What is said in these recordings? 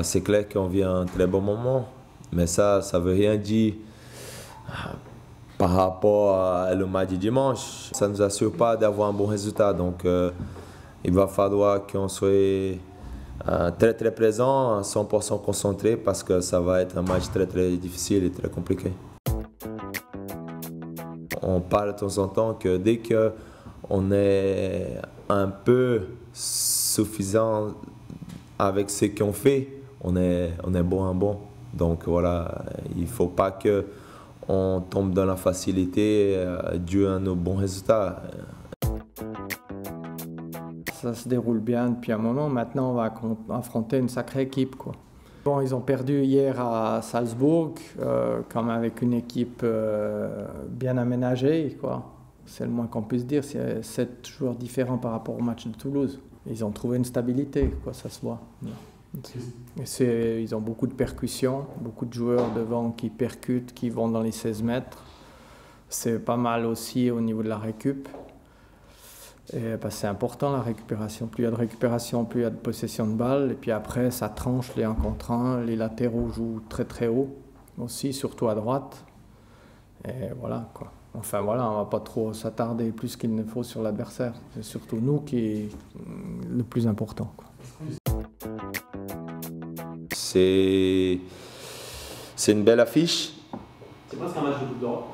C'est clair qu'on vit un très bon moment, mais ça ne veut rien dire par rapport au match du dimanche. Ça ne nous assure pas d'avoir un bon résultat, donc il va falloir qu'on soit très présent, 100% concentré, parce que ça va être un match très difficile et très compliqué. On parle de temps en temps que dès qu'on est un peu suffisant avec ce qu'on fait, on est bon. Donc voilà, il ne faut pas qu'on tombe dans la facilité dû à nos bons résultats. Ça se déroule bien depuis un moment. Maintenant, on va affronter une sacrée équipe, quoi. Bon, ils ont perdu hier à Salzbourg, quand même avec une équipe bien aménagée, quoi. C'est le moins qu'on puisse dire. C'est 7 joueurs différents par rapport au match de Toulouse. Ils ont trouvé une stabilité, quoi, ça se voit. Ils ont beaucoup de percussions, beaucoup de joueurs devant qui percutent, qui vont dans les 16 mètres. C'est pas mal aussi au niveau de la récup. C'est important la récupération. Plus il y a de récupération, plus il y a de possession de balle. Et puis après, ça tranche les 1 contre 1. Les latéraux jouent très haut aussi, surtout à droite. Et voilà, quoi. Enfin voilà, on ne va pas trop s'attarder plus qu'il ne faut sur l'adversaire. C'est surtout nous qui est le plus important, quoi. C'est une belle affiche. C'est presque un match de Coupe d'Europe.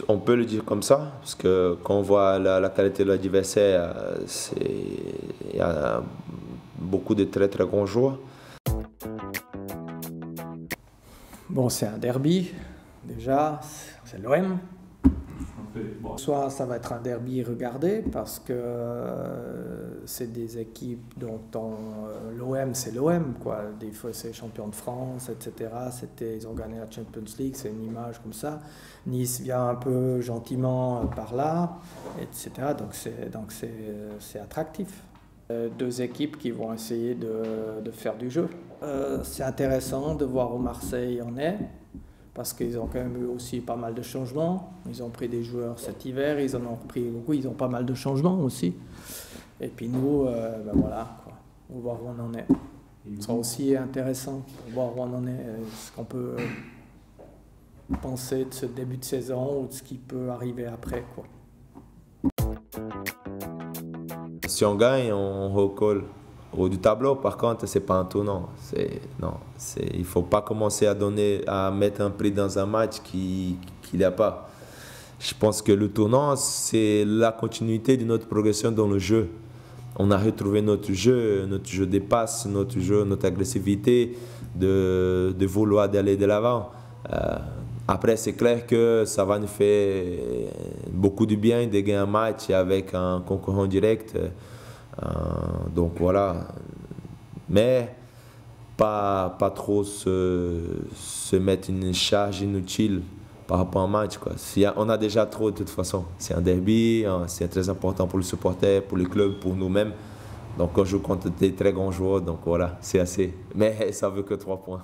On peut le dire comme ça, parce que quand on voit la qualité de l'adversaire, il y a beaucoup de très grands joueurs. Bon, c'est un derby, déjà, c'est l'OM. Bon. Soit ça va être un derby regardé, parce que c'est des équipes dont l'OM, c'est l'OM, quoi. Des fois, c'est champion de France, etc. Ils ont gagné la Champions League, c'est une image comme ça. Nice vient un peu gentiment par là, etc. Donc c'est attractif. 2 équipes qui vont essayer de faire du jeu. C'est intéressant de voir où Marseille en est, parce qu'ils ont quand même eu aussi pas mal de changements. Ils ont pris des joueurs cet hiver, ils en ont repris beaucoup, ils ont pas mal de changements aussi. Et puis nous, voilà, quoi. On va voir où on en est. Ce sera aussi intéressant pour voir où on en est, ce qu'on peut penser de ce début de saison ou de ce qui peut arriver après, quoi. Si on gagne, on recolle au haut du tableau. Par contre, c'est pas un tournant. Il ne faut pas commencer à mettre un prix dans un match qu'il n'y a pas. Je pense que le tournant, c'est la continuité de notre progression dans le jeu. On a retrouvé notre jeu de passe, notre agressivité, de vouloir aller de l'avant. Après, c'est clair que ça va nous faire beaucoup de bien de gagner un match avec un concurrent direct. Donc voilà. Mais pas trop se mettre une charge inutile par rapport à un match, quoi. On a déjà trop de toute façon. C'est un derby, c'est très important pour les supporters, pour le club, pour nous-mêmes. Donc on joue contre des très grands joueurs, donc voilà, c'est assez. Mais ça veut que 3 points.